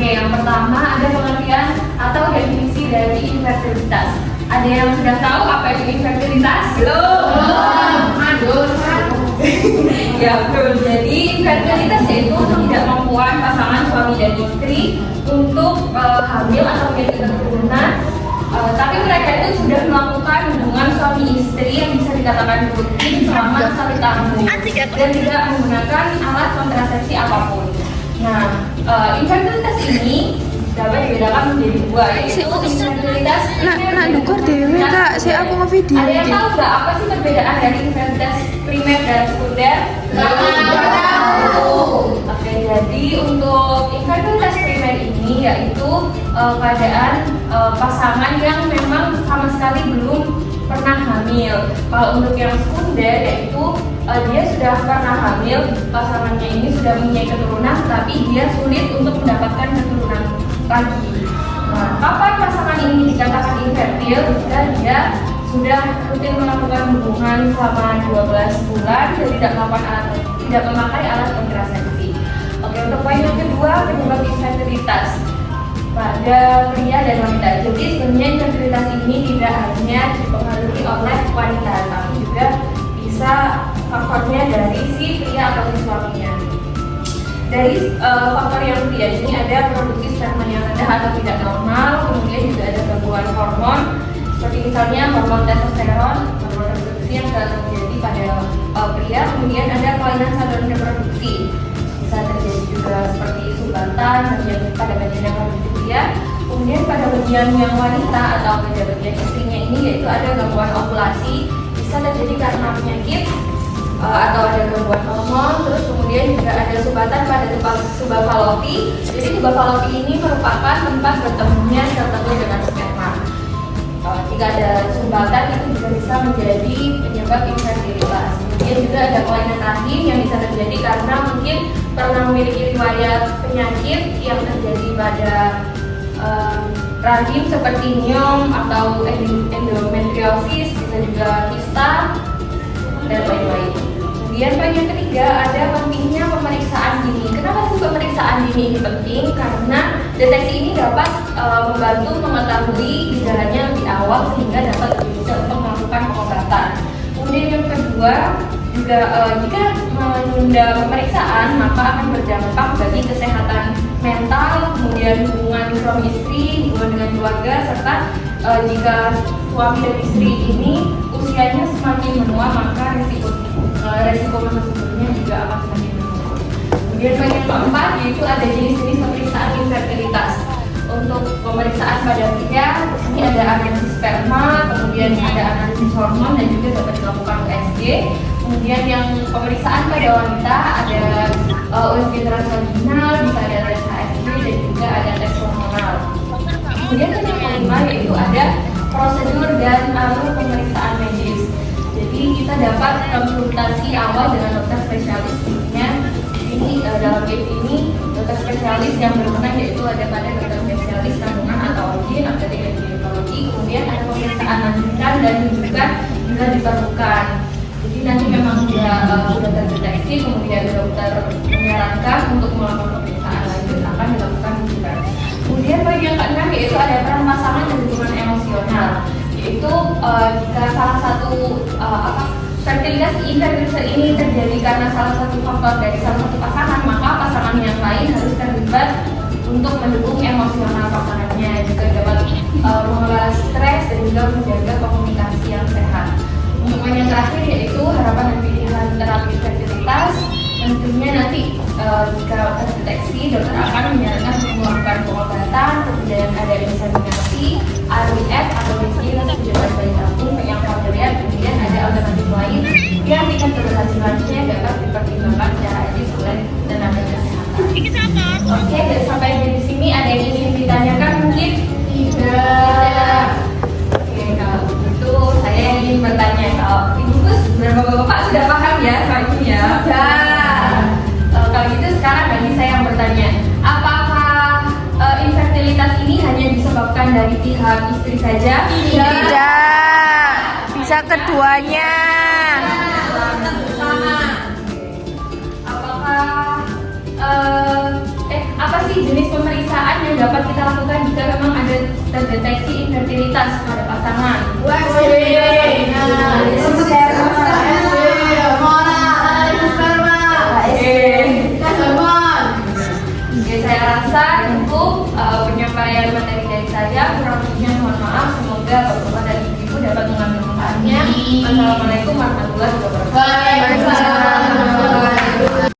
Oke, yang pertama ada pengertian atau definisi dari infertilitas. Ada yang sudah tahu apa itu infertilitas? Belum. Aduh. Ya betul. Jadi infertilitas yaitu ketidakmampuan pasangan suami dan istri untuk hamil atau menjadi keturunan. Tapi mereka itu sudah melakukan hubungan suami istri yang bisa dikatakan rutin selama 1 tahun dan tidak menggunakan alat kontrasepsi apapun. Nah, infertilitas ini dapat dibedakan menjadi 2, yaitu infertilitas dukur dewe kak, saya aku ngevideo. Ada yang tahu nggak apa sih perbedaan dari infertilitas primer dan sekunder? Nggak tahu. Oke, jadi untuk infertilitas primer ini yaitu keadaan pasangan yang memang sama sekali belum pernah hamil. Kalau untuk yang sekunder yaitu dia sudah pernah hamil, pasangannya ini sudah mempunyai keturunan, tapi dia sulit untuk mendapatkan keturunan lagi. Nah, kapan pasangan ini dikatakan infertil? Jika dia sudah rutin melakukan hubungan selama 12 bulan dan tidak memakai alat kontrasepsi. Oke, untuk poin yang kedua, penyebab infertilitas pada pria dan wanita. Jadi sebenarnya infertilitas ini tidak hanya dipengaruhi oleh wanita, tapi juga bisa faktornya dari si pria atau si suaminya. Dari faktor yang pria ini ada produksi sperma yang rendah atau tidak normal, kemudian juga ada gangguan hormon seperti misalnya hormon testosteron, hormon reproduksi yang terjadi pada pria, kemudian ada kelainan saluran reproduksi, bisa terjadi juga seperti sumbatan pada bagian yang produksi pria, kemudian pada bagian yang wanita atau pada bagian istrinya ini yaitu ada gangguan ovulasi, bisa terjadi karena penyakit atau ada gangguan hormon, terus kemudian juga ada sumbatan pada tempat tuba falopi. Jadi tuba falopi ini merupakan tempat bertemunya sel telur dengan sperma. Jika ada sumbatan itu juga bisa menjadi penyebab infertilitas. Kemudian juga ada kelainan rahim yang bisa terjadi karena mungkin pernah memiliki riwayat penyakit yang terjadi pada rahim seperti nyom atau endometriosis, bisa juga kista dan lain-lain. Kemudian poin yang ketiga ada pentingnya pemeriksaan dini. Kenapa sih pemeriksaan dini ini penting? Karena deteksi ini dapat membantu mengetahui gejalanya lebih awal sehingga dapat lebih bisa untuk melakukan pengobatan. Kemudian yang kedua juga jika menunda pemeriksaan maka akan berdampak bagi kesehatan mental, kemudian hubungan suami istri, hubungan dengan keluarga, serta jika suami dan istri ini usianya semakin menua maka resiko tersebutnya juga akan semakin menurun. Kemudian poin yang keempat yaitu ada jenis-jenis pemeriksaan infertilitas. Untuk pemeriksaan pada pria, di sini ada analisis sperma, kemudian ada analisis hormon dan juga dapat dilakukan USG. Kemudian yang pemeriksaan pada wanita ada USG transvaginal, bisa ada tes HSG dan juga ada tes hormonal. Kemudian yang kelima yaitu ada prosedur dan alur pemeriksaan medis. Jadi kita dapat konsultasi awal dengan dokter spesialis. Ini dalam case ini dokter spesialis yang berwenang yaitu ada pada dokter spesialis kandungan atau OB, atau ginekologi. Kemudian ada pemeriksaan lanjutan dan rujukan bila diperlukan. Jadi nanti memang sudah terdeteksi, kemudian dokter menyarankan untuk melakukan pemeriksaan lanjut akan dilakukan rujukan. Kemudian poin yang keenam yaitu ada peran pasangan dan hubungan emosional. Yaitu jika salah satu infertilitas ini terjadi karena salah satu faktor dari salah satu pasangan, maka pasangan yang lain harus terlibat untuk mendukung emosional pasangannya, juga dapat mengelola stres dan juga menjaga komunikasi yang sehat. Untuk yang terakhir yaitu harapan dan pilihan terapi fertilitas. Tentunya nanti jika terdeteksi dokter akan menyarankan untuk melakukan pengobatan, kemudian ada inseminasi, IVF atau biasanya penjualan bayi tabung yang kami lihat. Kemudian ada alternatif lain yang tingkat keberhasilannya dapat dipertimbangkan secara etis oleh tenaga kesehatan. Oke, sampai di sini ada yang ingin ditanyakan mungkin? Tidak. Oke, kalau begitu saya ingin bertanya, kalau ibu dan bapak-bapak sudah paham ya soal ini ya? Sudah. Kalau gitu sekarang bagi saya yang bertanya, apakah infertilitas ini hanya disebabkan dari pihak istri saja? Tidak, bisa keduanya. Apakah apa sih jenis pemeriksaan dapat kita lakukan jika memang ada terdeteksi infertilitas pada pasangan. Oke, saya rasa untuk penyampaian materi dari saya kurang lebihnya mohon maaf. Semoga bapak dan ibu dapat mengambil manfaatnya. Assalamualaikum warahmatullahi wabarakatuh. Waalaikumsalam.